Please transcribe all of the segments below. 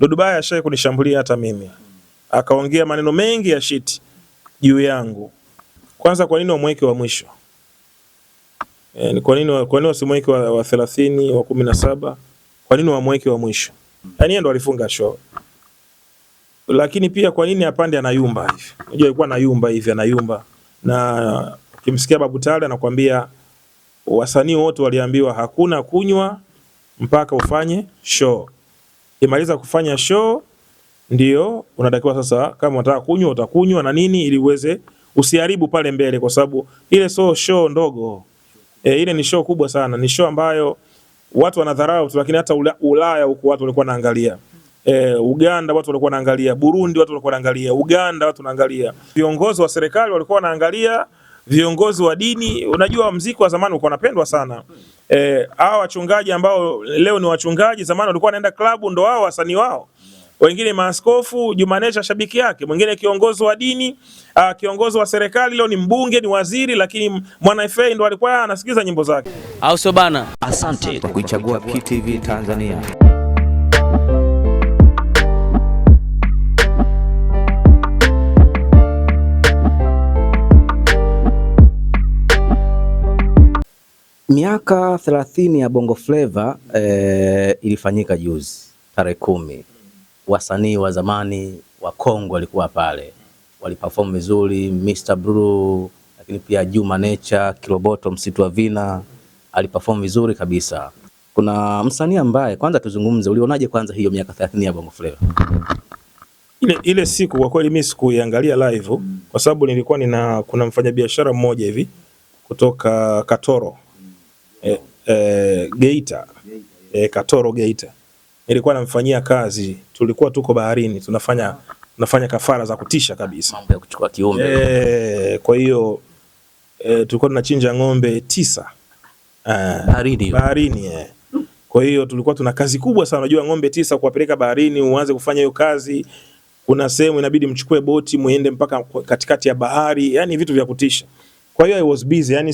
Dudubaya ashaye kunishambulia hata mimi. Akaongea maneno mengi ya shit juu yangu. Kwanza, kwa nini wamweke wa mwisho? Ni kwa nini wasimweke wa 30 wa 17? Kwa nini wamweke wa mwisho? Yaani yeye ndo alifunga show. Lakini pia kwa nini apande anayumba hivi? Unajua alikuwa anayumba hivi, anayumba. Na ukimsikia Babu Tale anakuambia wasanii wote waliambiwa hakuna kunywa mpaka ufanye show. Kimaliza kufanya show ndio unatakiwa sasa, kama unataka kunywa utakunywa na nini, ili uweze usiharibu pale mbele, kwa sababu ile show ndogo. Ile ni show kubwa sana, ni show ambayo watu wanadharau tu, lakini hata Ulaya huko watu walikuwa wanaangalia. Uganda watu walikuwa wanaangalia, Burundi watu walikuwa wanaangalia, Uganda watu wanaangalia. Viongozi wa serikali walikuwa wanaangalia, viongozi wa dini. Unajua muziki wa zamani ulikuwa unapendwa sana. Hao wachungaji ambao leo ni wachungaji, zamani walikuwa wanaenda klabu, ndo hao wasanii wao. Wengine maaskofu, Jumanesha shabiki yake, mwingine kiongozi wa dini, kiongozi wa serikali, leo ni mbunge, ni waziri, lakini Mwana FA ndo alikuwa anasikiza nyimbo zake. Au sio bana? Asante kwa kuichagua QTV Tanzania. Miaka 30 ya Bongo Flava ilifanyika juzi tarehe 10. Wasanii wa zamani wa Kongo walikuwa pale, waliperform vizuri. Mr Blue, lakini pia Juma Nature, Kiroboto, Msitu wa Vina aliperform vizuri kabisa. Kuna msanii ambaye, kwanza tuzungumze, ulionaje kwanza hiyo miaka 30 ya Bongo Flava? Ile siku kwa kweli mimi sikuiangalia live, kwa sababu nilikuwa kuna mfanyabiashara mmoja hivi kutoka Katoro Geita, Katoro Geita, nilikuwa namfanyia kazi. Tulikuwa tuko baharini tunafanya kafara za kutisha kabisa, mambo ya kuchukua kiumbe. Kwa hiyo tulikuwa tunachinja ng'ombe 9 baharini. Kwa hiyo tulikuwa tuna kazi kubwa sana. Unajua ng'ombe 9 kuwapeleka baharini uanze kufanya hiyo kazi, kuna sehemu inabidi mchukue boti muende mpaka katikati ya bahari, yani vitu vya kutisha. Kwa hiyo I was busy, yani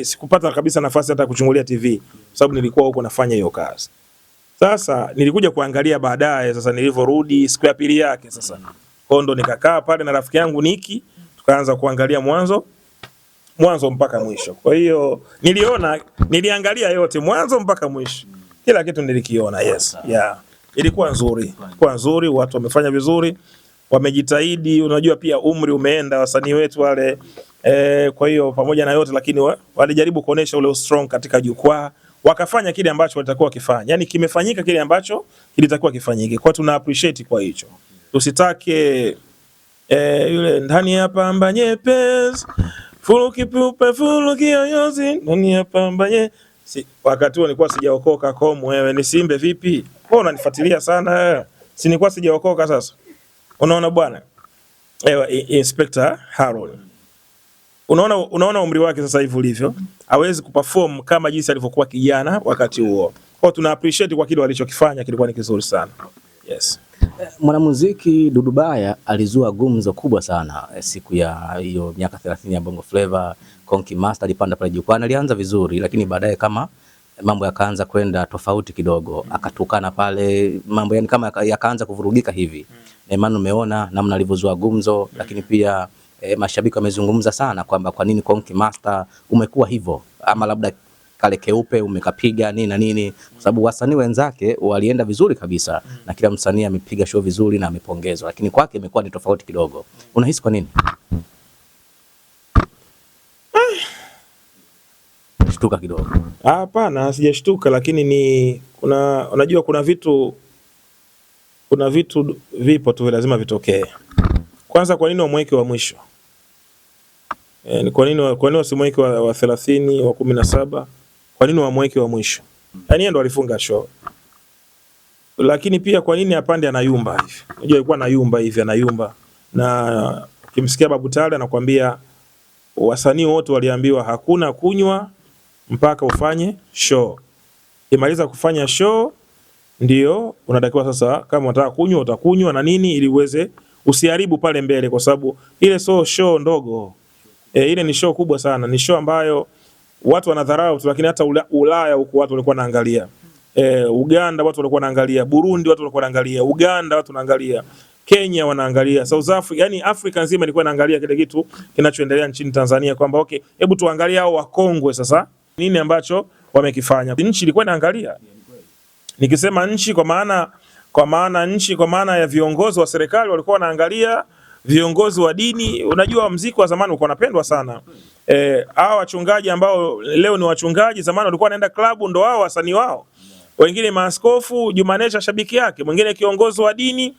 sikupata kabisa nafasi hata kuchungulia TV, sababu nilikuwa huko nafanya hiyo kazi. Sasa nilikuja kuangalia baadaye, sasa nilivyorudi siku ya pili yake, sasa ndo nikakaa pale na rafiki yangu Niki, tukaanza kuangalia mwanzo mpaka mwisho. Kwa hiyo niliangalia yote mwanzo mpaka mwisho, kila kitu nilikiona. Yes, yeah, ilikuwa nzuri, watu wamefanya vizuri, wamejitahidi. Unajua pia umri umeenda, wasanii wetu wale. Kwa hiyo pamoja na yote, lakini walijaribu kuonesha ule strong katika jukwaa, wakafanya kile ambacho walitakuwa wakifanya. Yani kimefanyika kile ambacho kilitakuwa kifanyike. Kwa tuna appreciate kwa hicho. Tusitake yule ndani ya pamba nyepesi, fuluki pupe fuluki yoyozi, ndani ya pamba nyepesi. Wakati huo nilikuwa sijaokoka. Wewe nisimbe vipi? Wewe unanifuatilia sana. Si nilikuwa sijaokoka sasa. Unaona bwana? Inspector Harold. Unaona umri wake sasa hivi ulivyo, hawezi kuperform kama jinsi alivyokuwa kijana wakati huo. Kwa tuna appreciate kwa kile walichokifanya, kilikuwa ni kizuri sana. Yes. Mwanamuziki Dudubaya alizua gumzo kubwa sana siku ya hiyo miaka 30 ya Bongo Flava. Konki Master alipanda pale jukwani, alianza vizuri, lakini baadaye kama mambo yakaanza kwenda tofauti kidogo, akatukana pale, mambo yani kama yakaanza kuvurugika hivi. Maana umeona namna alivyozua gumzo, lakini pia mashabiki wamezungumza sana kwamba kwa nini Konki Master umekuwa hivyo, ama labda kale keupe umekapiga nini na nini, kwa sababu wasanii wenzake walienda vizuri kabisa na kila msanii amepiga show vizuri na amepongezwa, lakini kwake imekuwa ni tofauti kidogo. Unahisi kwa nini? Shtuka kidogo. Hapana, sijashtuka, lakini unajua kuna vitu vipo tu lazima vitokee. Kwanza, kwa nini wamweke wa mwisho? Ni kwa nini wasimweke wa 30 wa 17? Kwa nini wamweke wa mwisho? Yaani yeye ndo alifunga show. Lakini pia kwa nini apande anayumba hivi? Unajua alikuwa anayumba hivi, anayumba. Na ukimsikia Babu Tale anakuambia wasanii wote waliambiwa hakuna kunywa mpaka ufanye show. Kimaliza kufanya show ndio unatakiwa sasa, kama unataka kunywa utakunywa na nini, ili uweze usiharibu pale mbele, kwa sababu ile show ndogo. Ile ni show kubwa sana, ni show ambayo watu wanadharau tu, lakini hata Ulaya huko watu walikuwa wanaangalia. Uganda watu walikuwa wanaangalia, Burundi watu walikuwa wanaangalia, Uganda watu wanaangalia, Kenya wanaangalia, South Africa, yani Afrika nzima ilikuwa inaangalia kile kitu kinachoendelea nchini Tanzania, kwamba okay, hebu tuangalie hao wakongwe sasa nini ambacho wamekifanya. Nchi ilikuwa inaangalia. Nikisema nchi kwa maana ya viongozi wa serikali walikuwa wanaangalia, viongozi wa dini. Unajua muziki wa zamani ulikuwa unapendwa sana. Hao wachungaji ambao leo ni wachungaji, zamani walikuwa wanaenda klabu, ndo hao wasanii wao. Wengine maaskofu, Jumanesha shabiki yake, mwingine kiongozi wa dini,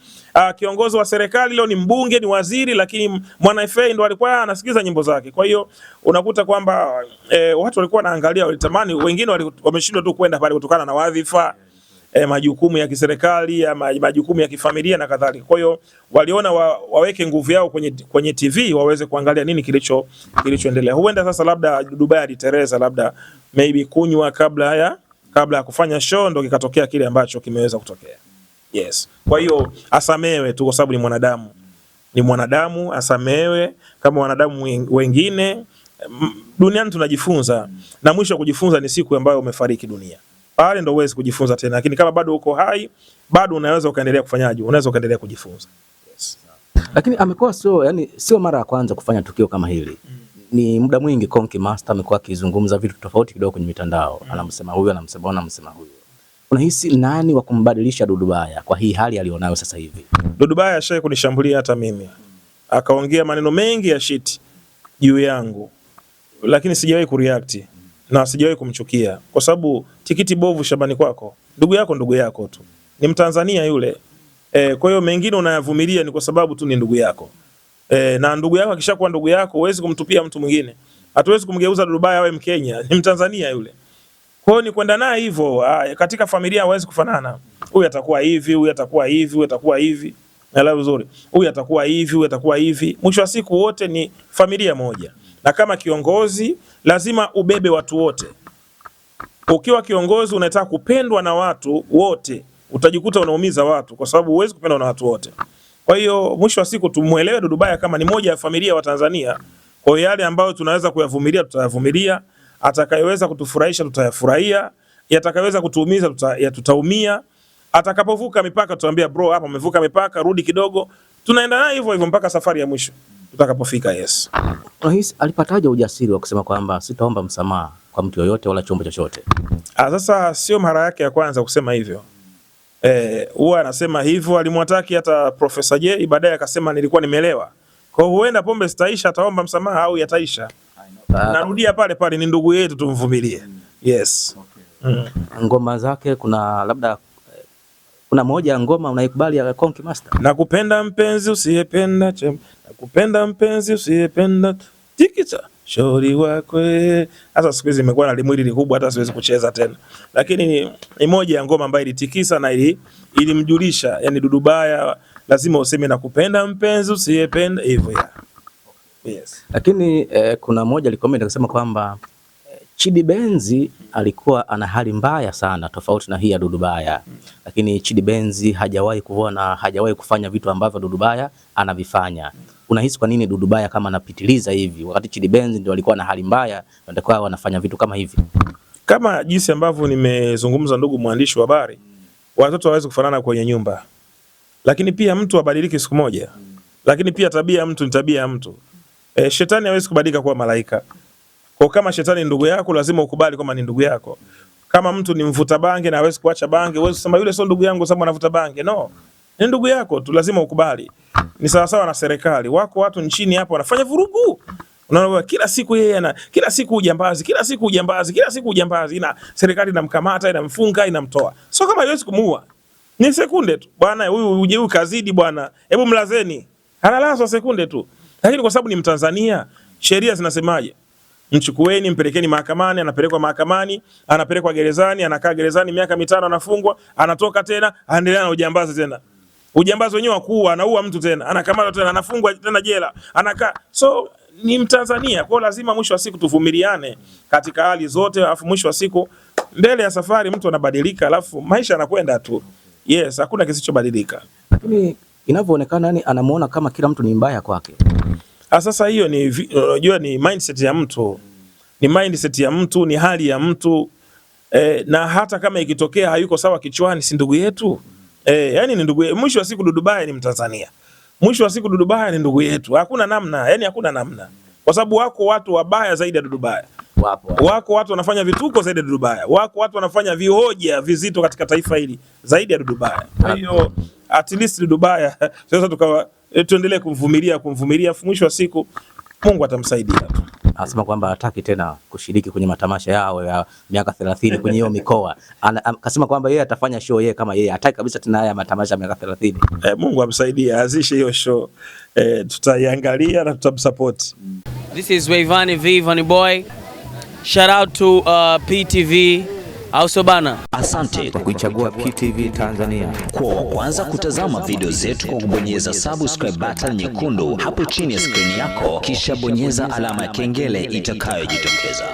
kiongozi wa serikali, leo ni mbunge, ni waziri, lakini Mwana FA ndo alikuwa anasikiza nyimbo zake. Kwa hiyo unakuta kwamba watu walikuwa wanaangalia, walitamani, wengine wameshindwa tu kwenda pale kutokana na wadhifa, majukumu ya kiserikali, majukumu ya kifamilia na kadhalika. Kwa hiyo waliona waweke nguvu yao kwenye TV waweze kuangalia nini kilichoendelea. Huenda sasa labda Dubai alitereza, labda maybe kunywa kabla ya kufanya show, ndo kikatokea kile ambacho kimeweza kutokea. Yes. Kwa hiyo asamewe tu kwa sababu ni mwanadamu, asamewe kama wanadamu wengine. Duniani tunajifunza, na mwisho kujifunza ni siku ambayo umefariki dunia. Pale ndo uweze kujifunza tena, lakini kama bado uko hai, bado unaweza ukaendelea kufanyaje? Unaweza ukaendelea kujifunza. Yes. Lakini amekuwa sio mara ya kwanza kufanya tukio kama hili. Ni muda mwingi Konki Master amekuwa akizungumza vitu tofauti kidogo kwenye mitandao. Anamsema huyu, anamsema huyu. Unahisi nani wa kumbadilisha Dudu Baya kwa hii hali alionayo sasa hivi? Dudu Baya ashaye kunishambulia hata mimi. Akaongea maneno mengi ya shit juu yangu. Lakini sijawahi kureact na sijawahi kumchukia kwa sababu tikiti bovu shabani kwako. Ndugu yako tu. Ni Mtanzania yule. Kwa hiyo mengine unayavumilia ni kwa sababu tu ni ndugu yako. Na ndugu yako akishakuwa ndugu yako, huwezi kumtupia mtu mwingine. Hatuwezi kumgeuza Dudu Baya awe Mkenya, ni Mtanzania yule. Kwa hiyo ni kwenda naye hivyo, katika familia hawezi kufanana. Huyu atakuwa hivi, huyu atakuwa hivi, huyu atakuwa hivi. Naelewa vizuri. Huyu atakuwa hivi, huyu atakuwa hivi. Mwisho wa siku wote ni familia moja. Na kama kiongozi lazima ubebe watu wote. Ukiwa kiongozi unataka kupendwa na watu wote, utajikuta unaumiza watu kwa sababu huwezi kupendwa na watu wote. Kwa hiyo mwisho wa siku tumuelewe Dudu Baya kama ni moja ya familia wa Tanzania. Kwa hiyo yale ambayo tunaweza kuyavumilia tutayavumilia, atakayeweza kutufurahisha tutayafurahia, yatakayeweza kutuumiza tutaumia. Atakapovuka mipaka tutaambia bro, hapa umevuka mipaka, rudi kidogo. Tunaenda naye hivyo mpaka safari ya mwisho tutakapofika. Yes. Rais alipataje ujasiri wa kusema kwamba sitaomba msamaha kwa mtu yoyote wala chombo chochote? Sasa sio mara yake ya kwanza kusema hivyo. Huwa anasema hivyo, alimwataki hata Profesa J, baadaye akasema nilikuwa nimelewa. Kwa hiyo huenda pombe sitaisha, ataomba msamaha au yataisha. Narudia pale ni ndugu yetu, tumvumilie. Yes. Okay. Ngoma zake kuna moja ya ngoma unaikubali ya Konki Master? Nakupenda mpenzi usiyependa nakupenda mpenzi usiyependa tikita shauri wako. Sasa siku hizi imekuwa na limwili likubwa hata siwezi kucheza tena. Lakini ni moja ya ngoma ambayo ilitikisa na ilimjulisha, yani Dudu Baya lazima useme nakupenda mpenzi usiyependa hivyo ya. Yes. Lakini kuna moja alikomenda kusema kwamba Chidi Benzi alikuwa ana hali mbaya sana tofauti na hii ya Dudu Baya. Lakini Chidi Benzi hajawahi kufanya vitu ambavyo Dudu Baya anavifanya. Unahisi kwa nini Dudu Baya kama anapitiliza hivi wakati Chidi Benzi ndio alikuwa na hali mbaya ndio kwa wanafanya vitu kama hivi? Kama jinsi ambavyo nimezungumza, ndugu mwandishi wa habari, watoto hawezi kufanana kwenye nyumba. Lakini pia mtu abadiliki siku moja. Lakini pia tabia mtu ni tabia ya mtu. Shetani hawezi kubadilika kuwa malaika. Kwa kama shetani ndugu yako lazima ukubali kama ni ndugu yako. Kama mtu ni mvuta bange na hawezi kuacha bange, huwezi kusema yule sio ndugu yangu sababu anavuta bange. No. Ni ndugu yako tu, lazima ukubali. Ni sawa sawa na serikali. Wako watu nchini hapo wanafanya vurugu. Unaona kila siku kila siku ujambazi, na serikali inamkamata, inamfunga, inamtoa. Sio kama haiwezi kumuua. Ni sekunde tu. Bwana huyu kazidi bwana. Hebu mlazeni. Analazwa sekunde tu. Lakini kwa sababu ni Mtanzania, sheria zinasemaje? Mchukueni, mpelekeni mahakamani, anapelekwa mahakamani, anapelekwa gerezani, anakaa gerezani miaka 5 anafungwa, anatoka tena, aendelea na ujambazi tena. Ujambazi wenyewe wakuu, anaua mtu tena, anakamatwa tena, anafungwa tena jela, anakaa. So ni Mtanzania, kwa lazima mwisho wa siku tuvumiliane katika hali zote, alafu mwisho wa siku mbele ya safari mtu anabadilika, alafu maisha yanakwenda tu. Yes, hakuna kisichobadilika. Lakini inavyoonekana yani anamuona kama kila mtu ni mbaya kwake. Sasa hiyo ni unajua ni mindset ya mtu. Ni mindset ya mtu, ni hali ya mtu. na hata kama ikitokea hayuko sawa kichwani, si ndugu yetu? Yani ni ndugu yetu. Mwisho wa siku Dudu Baya ni Mtanzania. Mwisho wa siku Dudu Baya ni ndugu yetu. Hakuna namna, yani hakuna namna. Kwa sababu wako watu wabaya zaidi ya Dudu Baya. Wako watu wanafanya vituko zaidi ya Dudu Baya. Wako watu wanafanya vihoja vizito katika taifa hili zaidi ya Dudu Baya. Kwa hiyo at least Dudu Baya sasa tukawa tuendelee kumvumilia, mwisho wa siku Mungu atamsaidia tu. Anasema kwamba hataki tena kushiriki kwenye matamasha yao ya miaka 30 kwenye hiyo mikoa. Akasema kwamba yeye atafanya show yeye kama yeye, hataki kabisa tena haya matamasha ya miaka 30. Mungu amsaidie azishe hiyo show. Tutaiangalia na tutamsupport. This is Wayvani V Vanny Boy. Shout out to PTV Ausobana. Asante kwa kuichagua PTV Tanzania. Kwa kwanza kutazama video zetu kwa kubonyeza subscribe button nyekundu hapo chini ya screen yako, kisha bonyeza alama ya kengele itakayojitokeza.